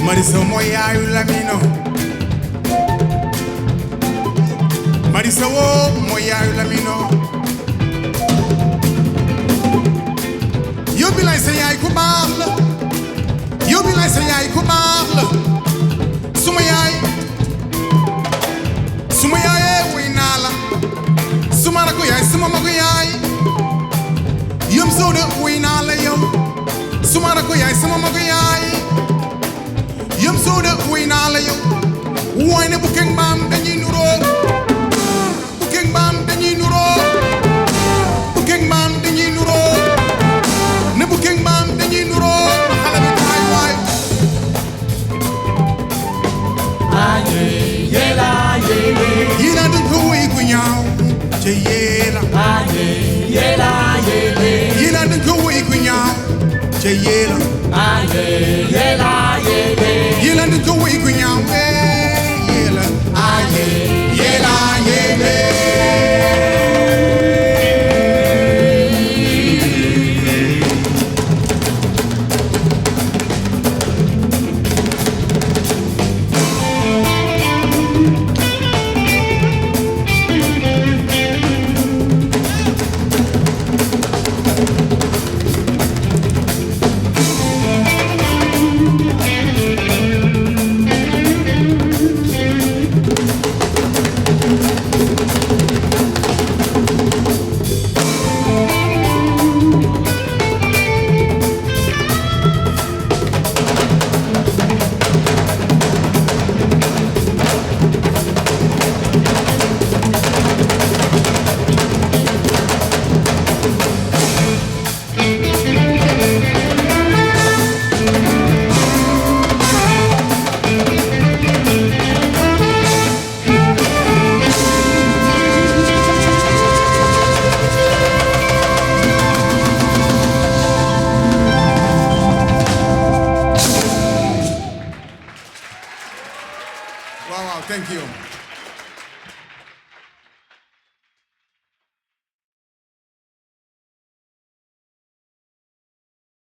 Marisa moya Lamine. Marisa wo moya Lamine. You be like say I could parle. You be like say I could parle. Sumaya winala. Sumara ko yai, sumama ko yai. Yum so de winala yo. bu keng maam dañuy nuroo bu keng maam dañuy nuroo bu keng maam dañuy nuroo ne bu keng maam dañuy nuroo xale bi waay waay aye yela yele yéena dañ ko wéy ku ñaaw ca yéela aye yela yele yéena dañ ko wéy ku ñaaw ca yéela aye yela yele yéena dañ ko wéy ku ñaaw yéela aye yéela yéele